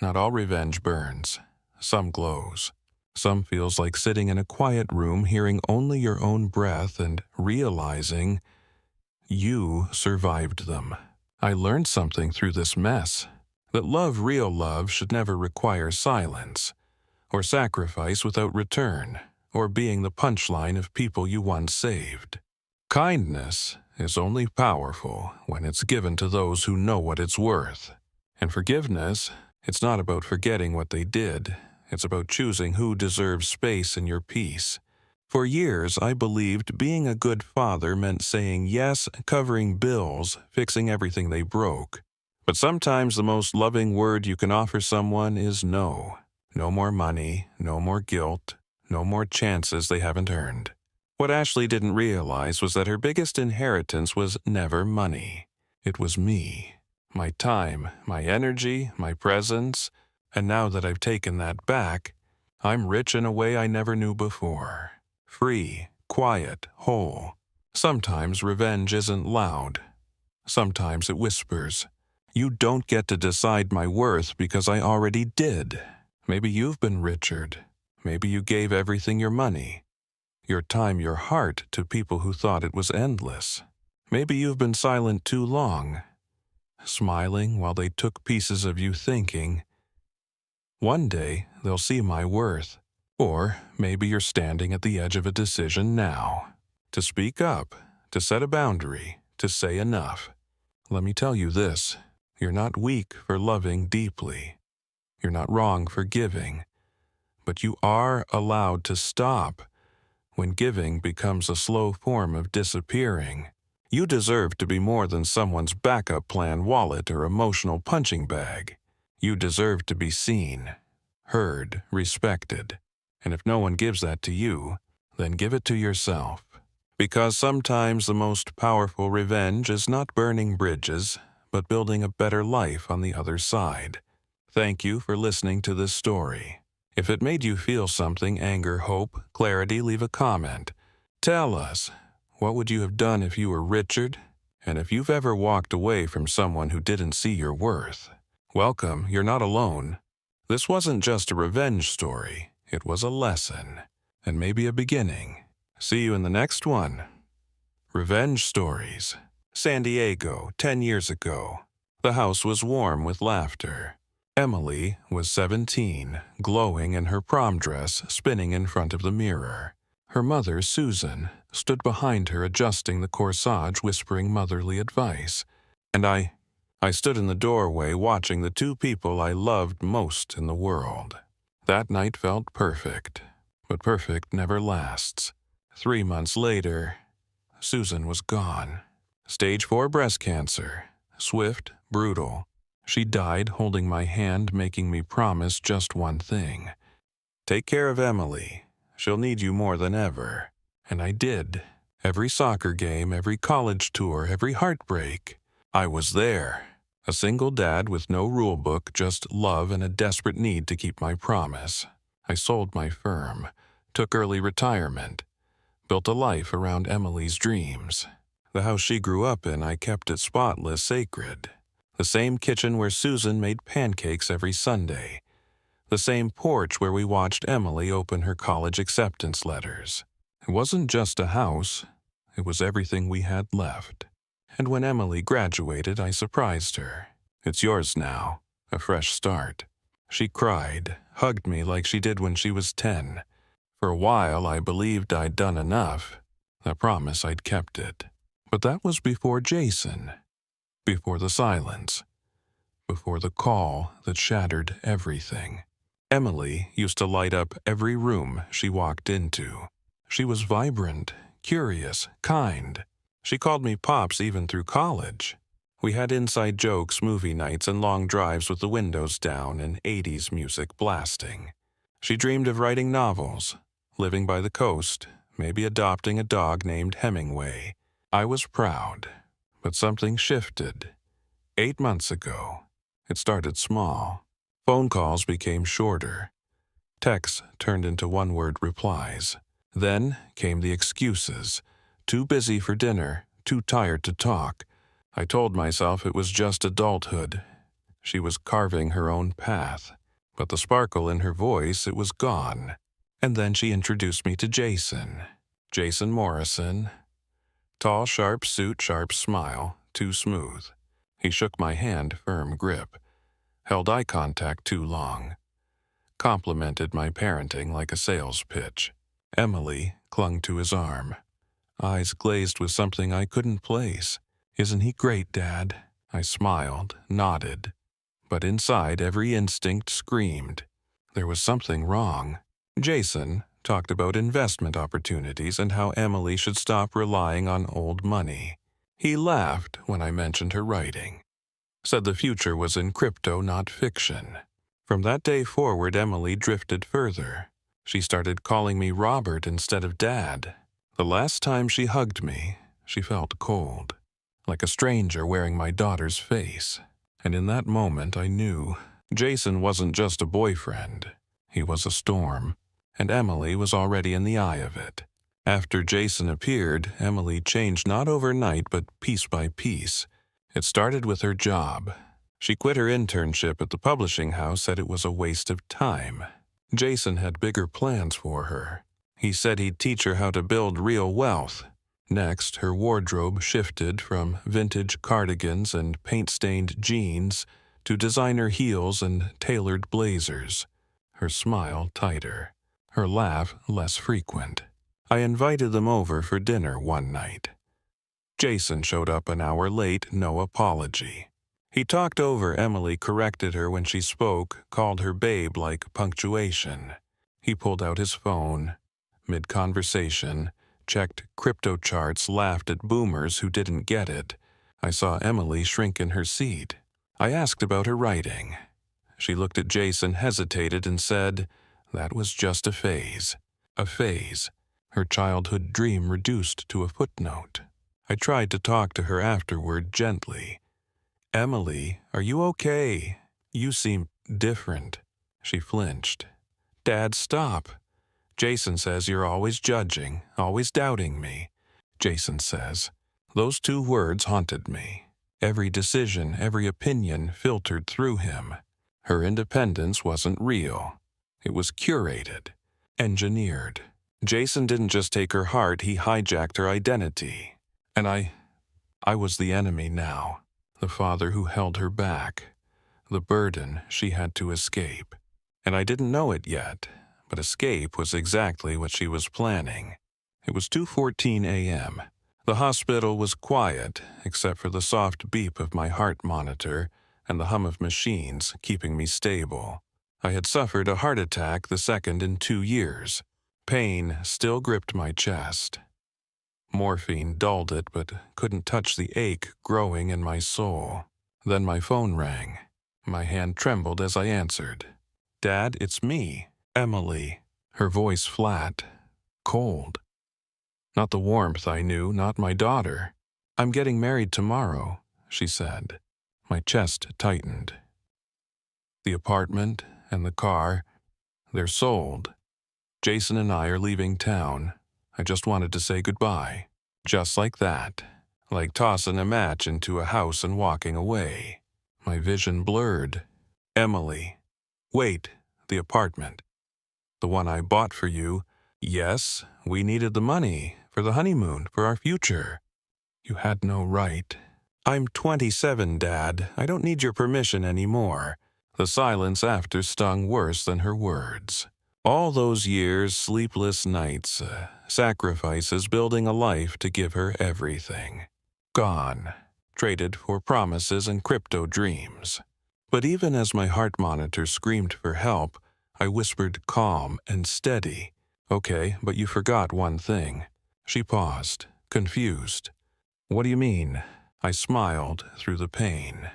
Not all revenge burns. Some glows. Some feels like sitting in a quiet room hearing only your own breath and realizing you survived them. I learned something through this mess, that real love, should never require silence, or sacrifice without return, or being the punchline of people you once saved. Kindness is only powerful when it's given to those who know what it's worth. And forgiveness, it's not about forgetting what they did, it's about choosing who deserves space in your peace. For years, I believed being a good father meant saying yes, covering bills, fixing everything they broke. But sometimes the most loving word you can offer someone is no. No more money, no more guilt, no more chances they haven't earned. What Ashley didn't realize was that her biggest inheritance was never money. It was me. My time, my energy, my presence. And now that I've taken that back, I'm rich in a way I never knew before. Free, quiet, whole. Sometimes revenge isn't loud. Sometimes it whispers. You don't get to decide my worth because I already did. Maybe you've been Richard. Maybe you gave everything your money, your time, your heart to people who thought it was endless. Maybe you've been silent too long, smiling while they took pieces of you thinking, one day they'll see my worth. Or maybe you're standing at the edge of a decision now. To speak up, to set a boundary, to say enough. Let me tell you this, you're not weak for loving deeply. You're not wrong for giving. But you are allowed to stop when giving becomes a slow form of disappearing. You deserve to be more than someone's backup plan wallet or emotional punching bag. You deserve to be seen, heard, respected. And if no one gives that to you, then give it to yourself. Because sometimes the most powerful revenge is not burning bridges, but building a better life on the other side. Thank you for listening to this story. If it made you feel something, anger, hope, clarity, leave a comment. Tell us, what would you have done if you were Richard? And if you've ever walked away from someone who didn't see your worth, welcome, you're not alone. This wasn't just a revenge story. It was a lesson, and maybe a beginning. See you in the next one. Revenge Stories. San Diego, 10 years ago. The house was warm with laughter. Emily was 17, glowing in her prom dress, spinning in front of the mirror. Her mother, Susan, stood behind her adjusting the corsage, whispering motherly advice. And I stood in the doorway watching the two people I loved most in the world. That night felt perfect, but perfect never lasts. 3 months later, Susan was gone. Stage 4 breast cancer. Swift, brutal. She died holding my hand, making me promise just one thing. Take care of Emily. She'll need you more than ever. And I did. Every soccer game, every college tour, every heartbreak. I was there. A single dad with no rule book, just love and a desperate need to keep my promise. I sold my firm, took early retirement, built a life around Emily's dreams. The house she grew up in, I kept it spotless, sacred. The same kitchen where Susan made pancakes every Sunday. The same porch where we watched Emily open her college acceptance letters. It wasn't just a house, it was everything we had left. And when Emily graduated, I surprised her. It's yours now, a fresh start. She cried, hugged me like she did when she was 10. For a while, I believed I'd done enough. I promised I'd kept it. But that was before Jason, before the silence, before the call that shattered everything. Emily used to light up every room she walked into. She was vibrant, curious, kind. She called me Pops even through college. We had inside jokes, movie nights, and long drives with the windows down and 80s music blasting. She dreamed of writing novels, living by the coast, maybe adopting a dog named Hemingway. I was proud, but something shifted. 8 months ago, it started small. Phone calls became shorter. Texts turned into one-word replies. Then came the excuses. Too busy for dinner, too tired to talk. I told myself it was just adulthood. She was carving her own path, but the sparkle in her voice, it was gone. And then she introduced me to Jason. Jason Morrison. Tall, sharp suit, sharp smile, too smooth. He shook my hand, firm grip. Held eye contact too long. Complimented my parenting like a sales pitch. Emily clung to his arm. Eyes glazed with something I couldn't place. "Isn't he great, Dad?" I smiled, nodded. But inside, every instinct screamed. There was something wrong. Jason talked about investment opportunities and how Emily should stop relying on old money. He laughed when I mentioned her writing. Said the future was in crypto, not fiction. From that day forward, Emily drifted further. She started calling me Robert instead of Dad. The last time she hugged me, she felt cold, like a stranger wearing my daughter's face. And in that moment, I knew Jason wasn't just a boyfriend. He was a storm, and Emily was already in the eye of it. After Jason appeared, Emily changed not overnight, but piece by piece. It started with her job. She quit her internship at the publishing house, said it was a waste of time. Jason had bigger plans for her. He said he'd teach her how to build real wealth. Next, her wardrobe shifted from vintage cardigans and paint-stained jeans to designer heels and tailored blazers. Her smile tighter, her laugh less frequent. I invited them over for dinner one night. Jason showed up an hour late, no apology. He talked over Emily, corrected her when she spoke, called her babe like punctuation. He pulled out his phone. Mid-conversation, checked crypto charts, laughed at boomers who didn't get it. I saw Emily shrink in her seat. I asked about her writing. She looked at Jason, hesitated, and said, that was just a phase. A phase. Her childhood dream reduced to a footnote. I tried to talk to her afterward gently. "Emily, are you okay? You seem different." She flinched. "Dad, stop. Jason says you're always judging, always doubting me." Jason says. Those two words haunted me. Every decision, every opinion filtered through him. Her independence wasn't real. It was curated, engineered. Jason didn't just take her heart, he hijacked her identity. And I was the enemy now, the father who held her back, the burden she had to escape. And I didn't know it yet, but escape was exactly what she was planning. It was 2:14 a.m. The hospital was quiet, except for the soft beep of my heart monitor and the hum of machines keeping me stable. I had suffered a heart attack the second in 2 years. Pain still gripped my chest. Morphine dulled it, but couldn't touch the ache growing in my soul. Then my phone rang. My hand trembled as I answered. "Dad, it's me, Emily." Her voice flat, cold. Not the warmth I knew, not my daughter. "I'm getting married tomorrow," she said. My chest tightened. The apartment and the car, they're sold. Jason and I are leaving town. I just wanted to say goodbye. Just like that. Like tossing a match into a house and walking away. My vision blurred. "Emily. Wait, the apartment. The one I bought for you. Yes, we needed the money for the honeymoon, for our future. You had no right. I'm 27, Dad. I don't need your permission anymore." The silence after stung worse than her words. All those years, sleepless nights, sacrifices, building a life to give her everything. Gone. Traded for promises and crypto dreams. But even as my heart monitor screamed for help, I whispered calm and steady. "Okay, but you forgot one thing." She paused, confused. "What do you mean?" I smiled through the pain.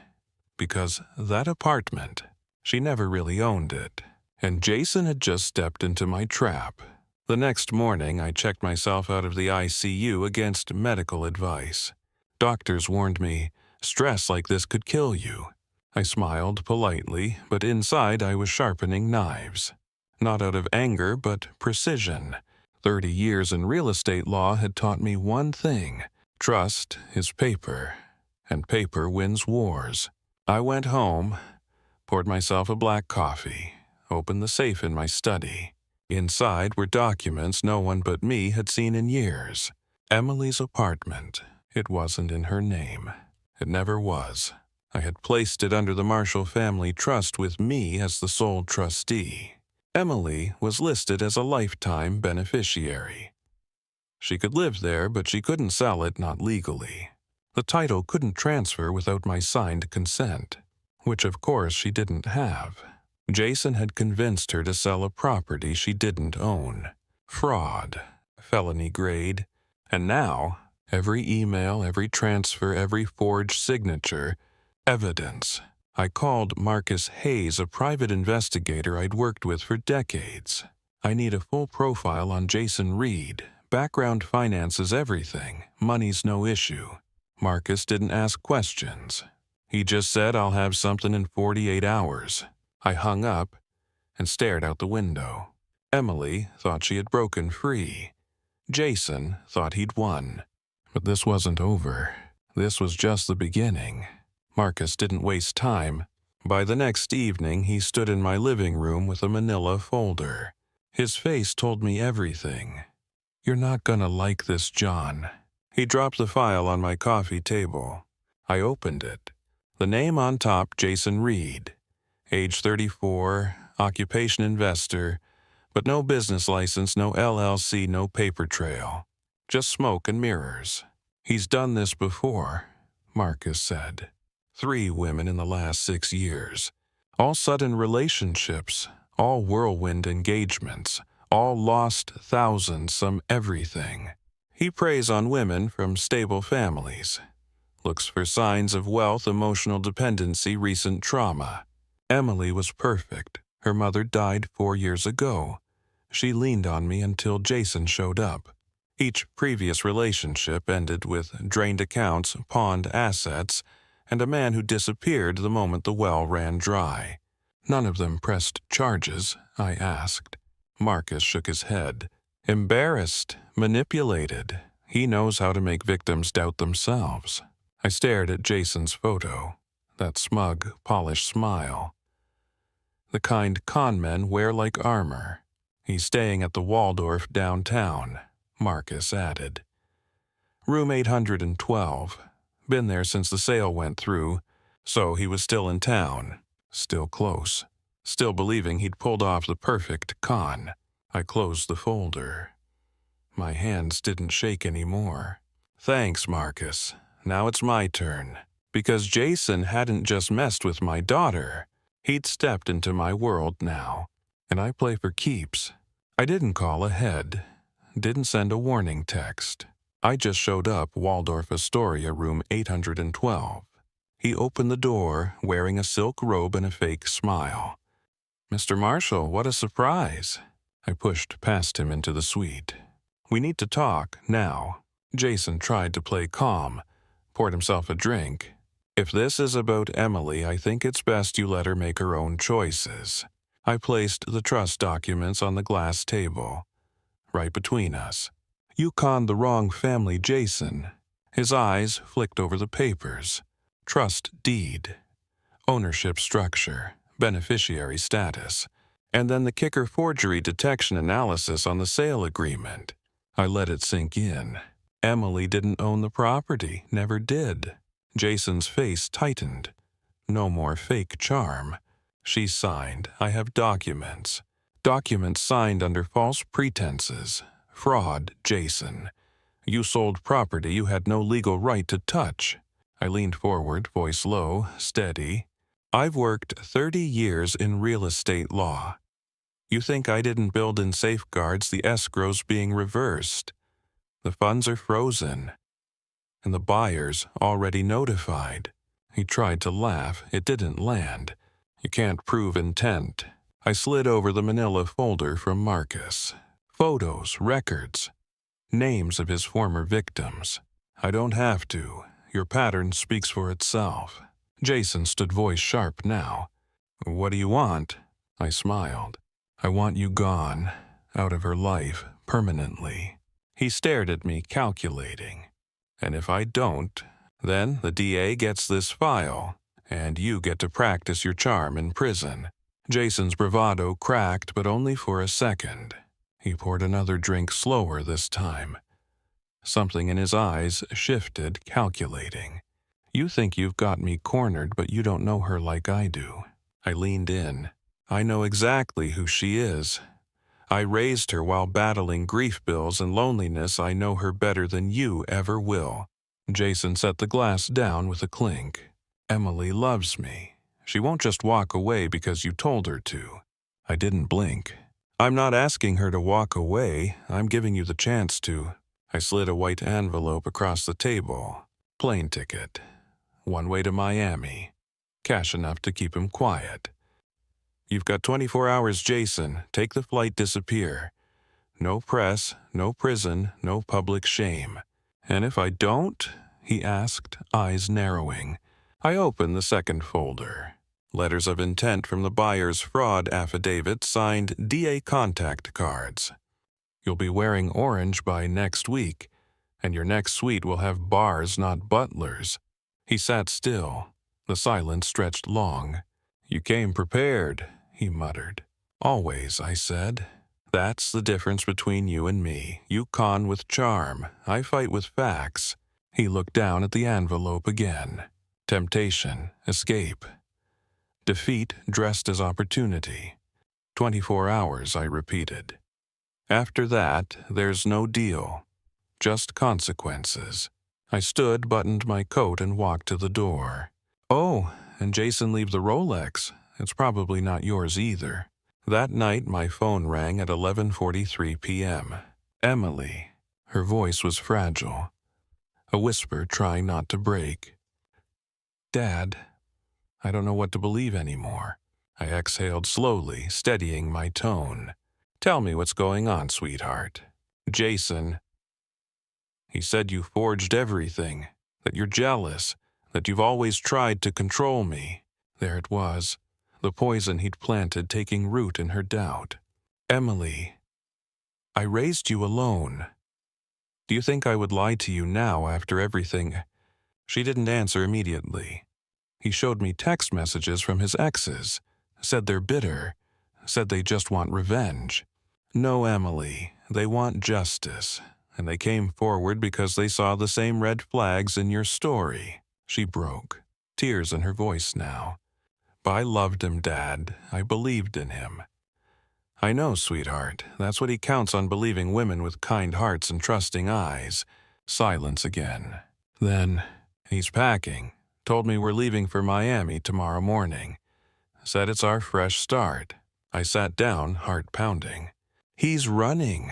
Because that apartment, she never really owned it. And Jason had just stepped into my trap. The next morning, I checked myself out of the ICU against medical advice. Doctors warned me, stress like this could kill you. I smiled politely, but inside I was sharpening knives. Not out of anger, but precision. 30 years in real estate law had taught me one thing. Trust is paper, and paper wins wars. I went home, Poured myself a black coffee, opened the safe in my study. Inside were documents no one but me had seen in years. Emily's apartment. It wasn't in her name. It never was. I had placed it under the Marshall family trust with me as the sole trustee. Emily was listed as a lifetime beneficiary. She could live there, but she couldn't sell it, not legally. The title couldn't transfer without my signed consent, which of course she didn't have. Jason had convinced her to sell a property she didn't own. Fraud, felony grade, and now every email, every transfer, every forged signature, evidence. I called Marcus Hayes, a private investigator I'd worked with for decades. I need a full profile on Jason Reed. Background finances everything. Money's no issue. Marcus didn't ask questions. He just said, "I'll have something in 48 hours. I hung up and stared out the window. Emily thought she had broken free. Jason thought he'd won. But this wasn't over. This was just the beginning. Marcus didn't waste time. By the next evening, he stood in my living room with a manila folder. His face told me everything. "You're not gonna like this, John." He dropped the file on my coffee table. I opened it. The name on top, Jason Reed. Age 34, occupation investor, but no business license, no LLC, no paper trail. Just smoke and mirrors. "He's done this before," Marcus said. 3 women in the last 6 years. All sudden relationships, all whirlwind engagements, all lost thousands, some everything. He preys on women from stable families. Looks for signs of wealth, emotional dependency, recent trauma. Emily was perfect. Her mother died 4 years ago. She leaned on me until Jason showed up. Each previous relationship ended with drained accounts, pawned assets, and a man who disappeared the moment the well ran dry. None of them pressed charges, I asked. Marcus shook his head. Embarrassed, manipulated. He knows how to make victims doubt themselves. I stared at Jason's photo. That smug, polished smile. The kind con men wear like armor. He's staying at the Waldorf downtown, Marcus added. Room 812. Been there since the sale went through, so he was still in town, still close, still believing he'd pulled off the perfect con. I closed the folder. My hands didn't shake anymore. Thanks, Marcus. Now it's my turn. Because Jason hadn't just messed with my daughter. He'd stepped into my world now, and I play for keeps. I didn't call ahead, didn't send a warning text. I just showed up Waldorf Astoria, room 812. He opened the door, wearing a silk robe and a fake smile. "Mr. Marshall, what a surprise." I pushed past him into the suite. "We need to talk, now." Jason tried to play calm, poured himself a drink. "If this is about Emily, I think it's best you let her make her own choices." I placed the trust documents on the glass table, right between us. "You conned the wrong family, Jason." His eyes flicked over the papers. Trust deed, ownership structure, beneficiary status, and then the kicker forgery detection analysis on the sale agreement. I let it sink in. Emily didn't own the property, never did. Jason's face tightened. No more fake charm. She signed. I have documents. Documents signed under false pretenses. Fraud, Jason. You sold property you had no legal right to touch. I leaned forward, voice low, steady. I've worked 30 years in real estate law. You think I didn't build in safeguards, the escrow's being reversed. The funds are frozen, and the buyer's already notified. He tried to laugh. It didn't land. You can't prove intent. I slid over the manila folder from Marcus. Photos, records, names of his former victims. I don't have to. Your pattern speaks for itself. Jason stood voice sharp now. What do you want? I smiled. I want you gone, out of her life, permanently. He stared at me, calculating. And if I don't, then the DA gets this file, and you get to practice your charm in prison." Jason's bravado cracked, but only for a second. He poured another drink slower this time. Something in his eyes shifted, calculating. "You think you've got me cornered, but you don't know her like I do." I leaned in. "I know exactly who she is. I raised her while battling grief bills and loneliness. I know her better than you ever will." Jason set the glass down with a clink. "Emily loves me. She won't just walk away because you told her to." I didn't blink. "I'm not asking her to walk away. I'm giving you the chance to." I slid a white envelope across the table. "Plane ticket. One way to Miami. Cash enough to keep him quiet. You've got 24 hours, Jason. Take the flight, disappear. No press, no prison, no public shame." "And if I don't?" he asked, eyes narrowing. I opened the second folder. Letters of intent from the buyer's fraud affidavit signed DA contact cards. "You'll be wearing orange by next week, and your next suite will have bars, not butlers." He sat still. The silence stretched long. "You came prepared," he muttered. "Always," I said. "That's the difference between you and me. You con with charm. I fight with facts." He looked down at the envelope again. Temptation, escape. Defeat dressed as opportunity. 24 hours, I repeated. After that, there's no deal. Just consequences. I stood, buttoned my coat, and walked to the door. "Oh, and Jason, leave the Rolex. It's probably not yours either." That night, my phone rang at 11:43 p.m. Emily. Her voice was fragile. A whisper trying not to break. "Dad, I don't know what to believe anymore." I exhaled slowly, steadying my tone. "Tell me what's going on, sweetheart." "Jason. He said you forged everything, that you're jealous, that you've always tried to control me." There it was, the poison he'd planted taking root in her doubt. "Emily, I raised you alone. Do you think I would lie to you now after everything?" She didn't answer immediately. "He showed me text messages from his exes, said they're bitter, said they just want revenge." "No, Emily, they want justice, and they came forward because they saw the same red flags in your story." She broke, tears in her voice now. "But I loved him, Dad. I believed in him." "I know, sweetheart. That's what he counts on, believing women with kind hearts and trusting eyes." Silence again. Then, "He's packing. Told me we're leaving for Miami tomorrow morning. Said it's our fresh start." I sat down, heart pounding. "He's running.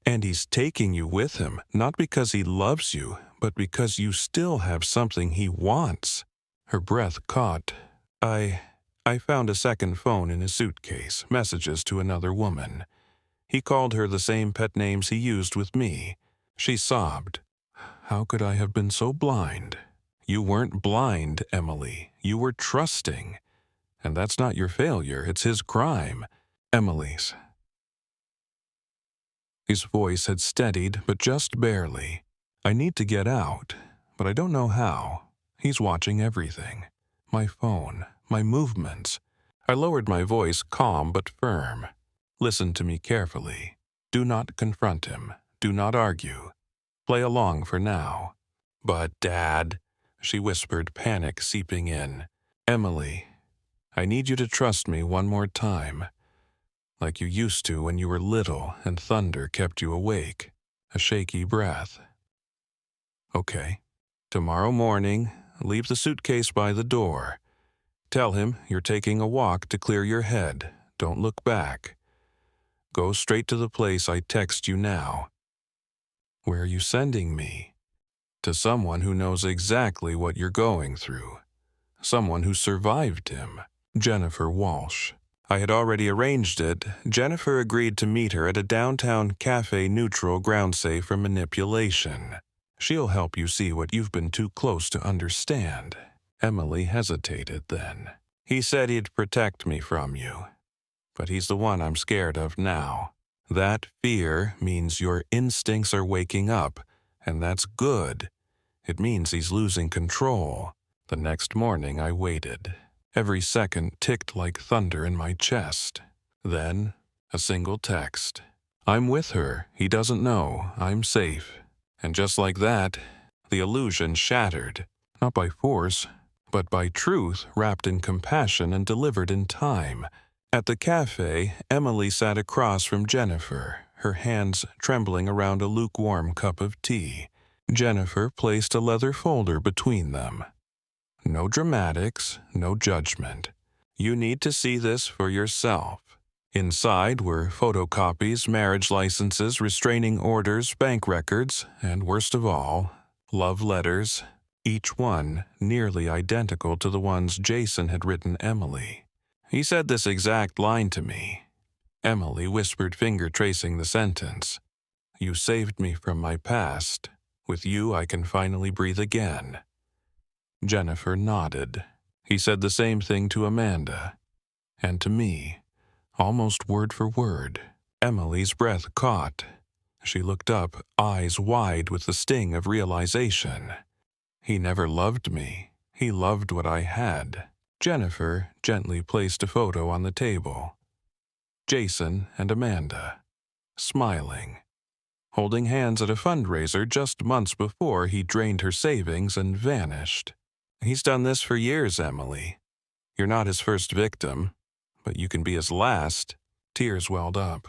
And he's taking you with him, not because he loves you, but because you still have something he wants." Her breath caught. I found a second phone in his suitcase, messages to another woman. He called her the same pet names he used with me. She sobbed. "How could I have been so blind?" "You weren't blind, Emily. You were trusting. And that's not your failure, it's his crime." "Emily's." His voice had steadied, but just barely. "I need to get out, but I don't know how. He's watching everything. My phone, my movements." I lowered my voice, calm but firm. "Listen to me carefully. Do not confront him. Do not argue. Play along for now." "But, Dad," she whispered, panic seeping in. "Emily, I need you to trust me one more time. Like you used to when you were little and thunder kept you awake." A shaky breath. "Okay. Tomorrow morning, leave the suitcase by the door. Tell him you're taking a walk to clear your head. Don't look back. Go straight to the place I text you now." "Where are you sending me?" "To someone who knows exactly what you're going through. Someone who survived him. Jennifer Walsh." I had already arranged it. Jennifer agreed to meet her at a downtown cafe neutral ground safe for manipulation. "She'll help you see what you've been too close to understand." Emily hesitated then. "He said he'd protect me from you. But he's the one I'm scared of now. That fear means your instincts are waking up, and that's good. It means he's losing control. The next morning I waited. Every second ticked like thunder in my chest. Then, a single text. I'm with her. He doesn't know. I'm safe. And just like that, the illusion shattered. Not by force, but by truth wrapped in compassion and delivered in time. At the cafe, Emily sat across from Jennifer, her hands trembling around a lukewarm cup of tea. Jennifer placed a leather folder between them. No dramatics, no judgment. You need to see this for yourself. Inside were photocopies, marriage licenses, restraining orders, bank records, and worst of all, love letters, each one nearly identical to the ones Jason had written Emily. He said this exact line to me. Emily whispered, finger tracing the sentence. You saved me from my past. With you I can finally breathe again. Jennifer nodded. He said the same thing to Amanda. And to me. Almost word for word. Emily's breath caught. She looked up, eyes wide with the sting of realization. He never loved me. He loved what I had. Jennifer gently placed a photo on the table. Jason and Amanda, smiling, holding hands at a fundraiser just months before he drained her savings and vanished. He's done this for years, Emily. You're not his first victim. But you can be his last. Tears welled up,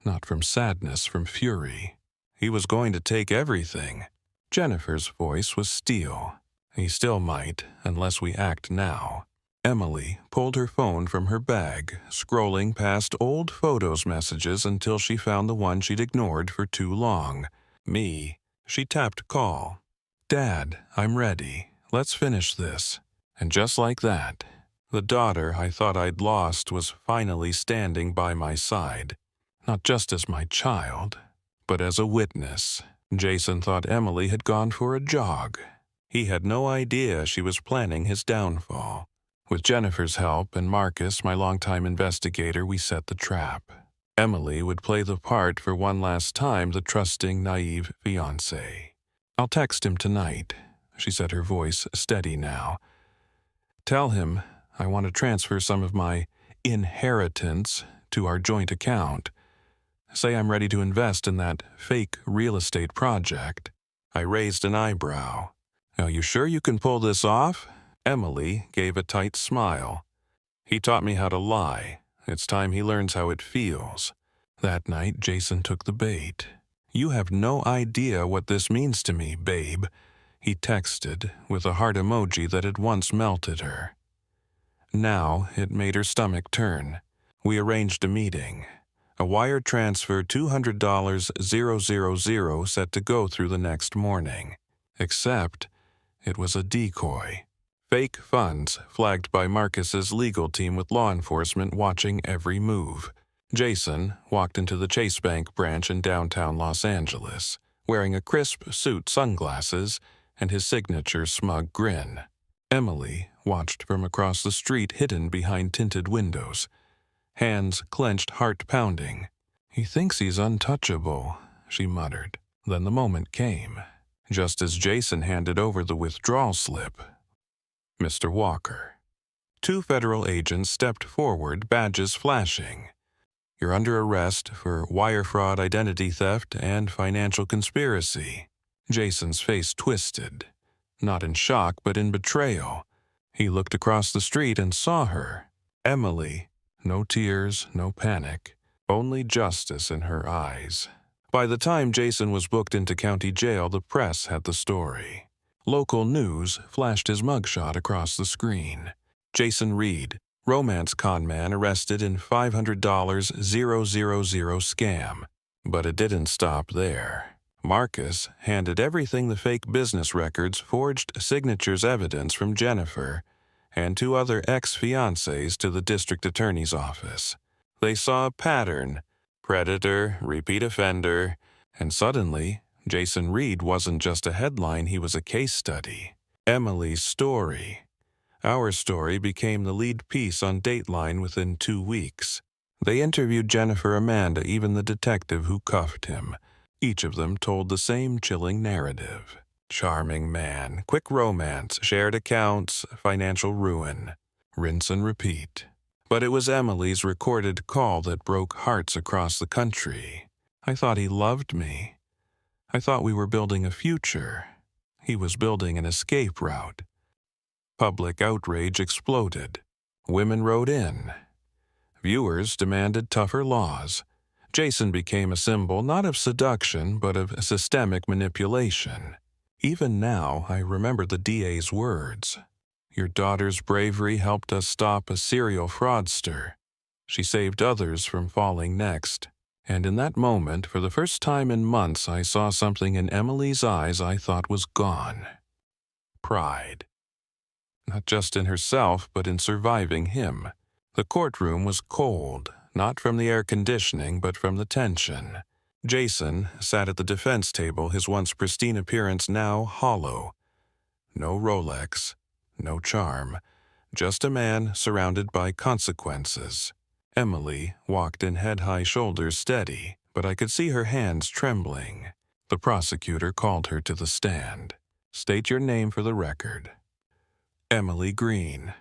not from sadness, from fury. He was going to take everything. Jennifer's voice was steel. He still might, unless we act now. Emily pulled her phone from her bag, scrolling past old photos messages until she found the one she'd ignored for too long. Me. She tapped call. Dad, I'm ready. Let's finish this. And just like that, the daughter I thought I'd lost was finally standing by my side. Not just as my child, but as a witness. Jason thought Emily had gone for a jog. He had no idea she was planning his downfall. With Jennifer's help and Marcus, my longtime investigator, we set the trap. Emily would play the part for one last time, the trusting, naive fiancé. I'll text him tonight, she said, her voice steady now. Tell him I want to transfer some of my inheritance to our joint account. Say I'm ready to invest in that fake real estate project. I raised an eyebrow. Are you sure you can pull this off? Emily gave a tight smile. He taught me how to lie. It's time he learns how it feels. That night, Jason took the bait. You have no idea what this means to me, babe. He texted with a heart emoji that had once melted her. Now it made her stomach turn. We arranged a meeting. A wire transfer $200,000 set to go through the next morning. Except it was a decoy. Fake funds flagged by Marcus's legal team with law enforcement watching every move. Jason walked into the Chase Bank branch in downtown Los Angeles, wearing a crisp suit, sunglasses, and his signature smug grin. Emily watched from across the street, hidden behind tinted windows. Hands clenched, heart pounding. He thinks he's untouchable, she muttered. Then the moment came, just as Jason handed over the withdrawal slip. Mr. Walker. Two federal agents stepped forward, badges flashing. You're under arrest for wire fraud, identity theft, and financial conspiracy. Jason's face twisted. Not in shock, but in betrayal. He looked across the street and saw her. Emily. No tears, no panic. Only justice in her eyes. By the time Jason was booked into county jail, the press had the story. Local news flashed his mugshot across the screen. Jason Reed, romance con man arrested in $500,000 scam. But it didn't stop there. Marcus handed everything the fake business records, forged signatures, evidence from Jennifer, and two other ex-fiancés to the district attorney's office. They saw a pattern, predator, repeat offender, and suddenly, Jason Reed wasn't just a headline, he was a case study. Emily's story. Our story became the lead piece on Dateline within 2 weeks. They interviewed Jennifer, Amanda, even the detective who cuffed him. Each of them told the same chilling narrative. Charming man, quick romance, shared accounts, financial ruin. Rinse and repeat. But it was Emily's recorded call that broke hearts across the country. I thought he loved me. I thought we were building a future. He was building an escape route. Public outrage exploded. Women wrote in. Viewers demanded tougher laws. Jason became a symbol not of seduction, but of systemic manipulation. Even now, I remember the DA's words. Your daughter's bravery helped us stop a serial fraudster. She saved others from falling next. And in that moment, for the first time in months, I saw something in Emily's eyes I thought was gone. Pride. Not just in herself, but in surviving him. The courtroom was cold, not from the air conditioning, but from the tension. Jason sat at the defense table, his once pristine appearance now hollow. No Rolex, no charm, just a man surrounded by consequences. Emily walked in head-high, shoulders steady, but I could see her hands trembling. The prosecutor called her to the stand. State your name for the record. Emily Green.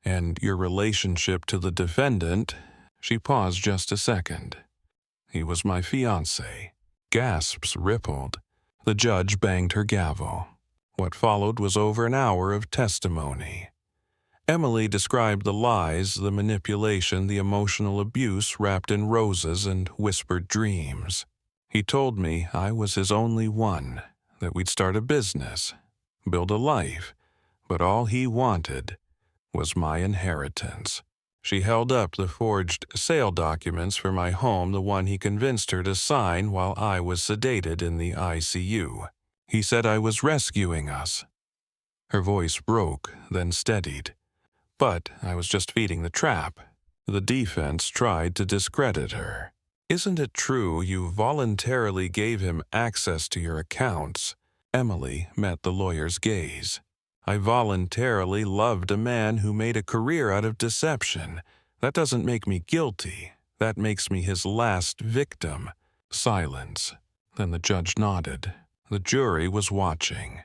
And your relationship to the defendant? She paused just a second. He was my fiancé. Gasps rippled. The judge banged her gavel. What followed was over an hour of testimony. Emily described the lies, the manipulation, the emotional abuse wrapped in roses and whispered dreams. He told me I was his only one, that we'd start a business, build a life, but all he wanted was my inheritance. She held up the forged sale documents for my home, the one he convinced her to sign while I was sedated in the ICU. He said I was rescuing us. Her voice broke, then steadied. But I was just feeding the trap. The defense tried to discredit her. Isn't it true you voluntarily gave him access to your accounts? Emily met the lawyer's gaze. I voluntarily loved a man who made a career out of deception. That doesn't make me guilty. That makes me his last victim. Silence. Then the judge nodded. The jury was watching.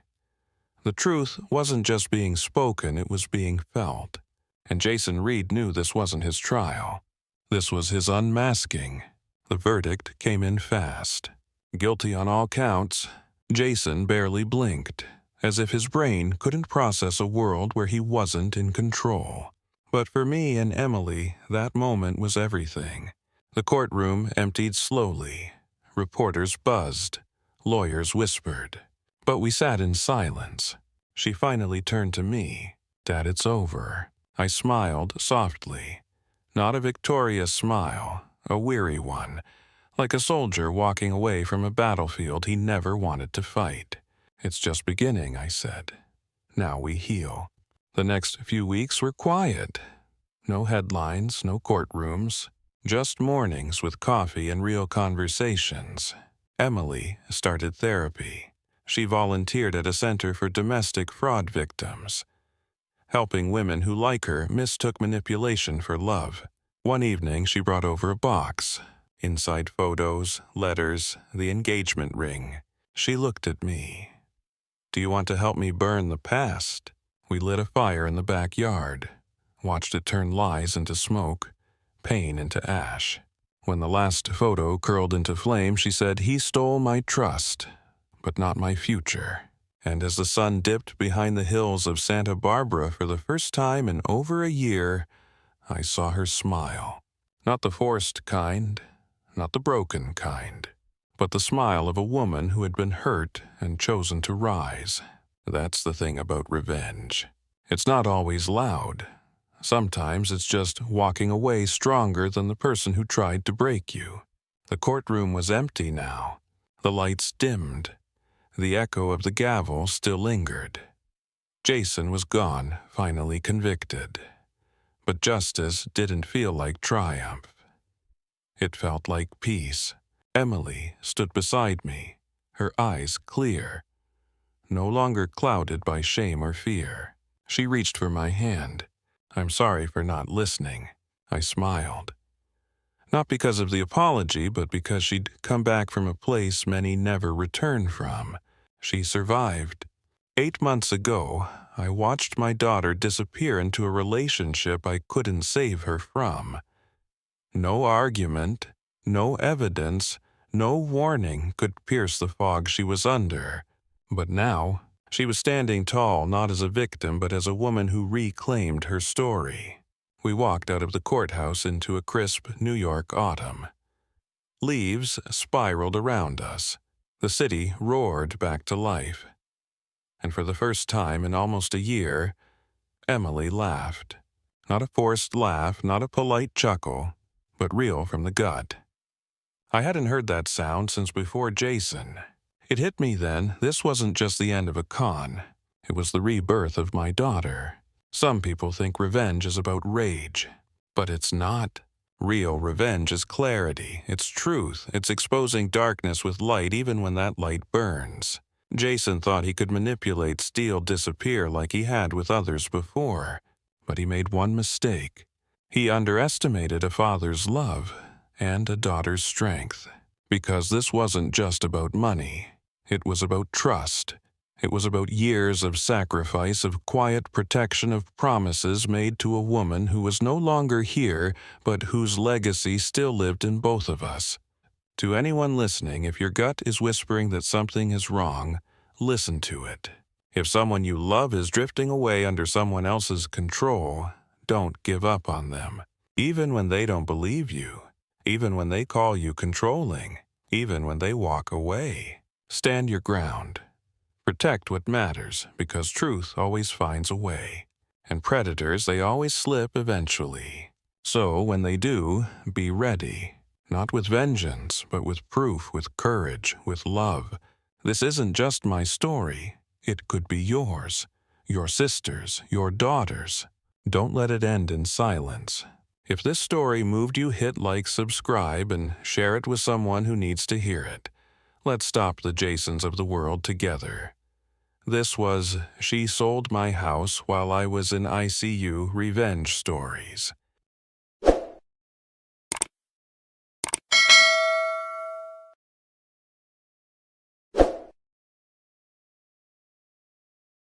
The truth wasn't just being spoken, it was being felt. And Jason Reed knew this wasn't his trial. This was his unmasking. The verdict came in fast. Guilty on all counts. Jason barely blinked, as if his brain couldn't process a world where he wasn't in control. But for me and Emily, that moment was everything. The courtroom emptied slowly. Reporters buzzed. Lawyers whispered. But we sat in silence. She finally turned to me. Dad, it's over. I smiled softly. Not a victorious smile, a weary one, like a soldier walking away from a battlefield he never wanted to fight. It's just beginning, I said. Now we heal. The next few weeks were quiet. No headlines, no courtrooms, just mornings with coffee and real conversations. Emily started therapy. She volunteered at a center for domestic fraud victims, helping women who, like her, mistook manipulation for love. One evening, she brought over a box. Inside photos, letters, the engagement ring. She looked at me. Do you want to help me burn the past? We lit a fire in the backyard, watched it turn lies into smoke, pain into ash. When the last photo curled into flame, she said, he stole my trust, but not my future. And as the sun dipped behind the hills of Santa Barbara for the first time in over a year, I saw her smile. Not the forced kind, not the broken kind, but the smile of a woman who had been hurt and chosen to rise. That's the thing about revenge. It's not always loud. Sometimes it's just walking away stronger than the person who tried to break you. The courtroom was empty now. The lights dimmed. The echo of the gavel still lingered. Jason was gone, finally convicted. But justice didn't feel like triumph. It felt like peace. Emily stood beside me, her eyes clear, no longer clouded by shame or fear. She reached for my hand. I'm sorry for not listening. I smiled. Not because of the apology, but because she'd come back from a place many never return from. She survived. 8 months ago, I watched my daughter disappear into a relationship I couldn't save her from. No argument, no evidence, no warning could pierce the fog she was under. But now, she was standing tall not as a victim but as a woman who reclaimed her story. We walked out of the courthouse into a crisp New York autumn. Leaves spiraled around us. The city roared back to life. And for the first time in almost a year, Emily laughed. Not a forced laugh, not a polite chuckle, but real from the gut. I hadn't heard that sound since before Jason. It hit me then, this wasn't just the end of a con. It was the rebirth of my daughter. Some people think revenge is about rage, but it's not. Real revenge is clarity, it's truth, it's exposing darkness with light even when that light burns. Jason thought he could manipulate Steele disappear like he had with others before, but he made one mistake. He underestimated a father's love and a daughter's strength, because this wasn't just about money. It was about trust. It was about years of sacrifice, of quiet protection, of promises made to a woman who was no longer here, but whose legacy still lived in both of us. To anyone listening, if your gut is whispering that something is wrong, listen to it. If someone you love is drifting away under someone else's control, don't give up on them. Even when they don't believe you, even when they call you controlling, even when they walk away. Stand your ground. Protect what matters, because truth always finds a way. And predators, they always slip eventually. So when they do, be ready. Not with vengeance, but with proof, with courage, with love. This isn't just my story. It could be yours, your sister's, your daughter's. Don't let it end in silence. If this story moved you, hit like, subscribe, and share it with someone who needs to hear it. Let's stop the Jasons of the world together. This was She Sold My House While I Was in ICU Revenge Stories.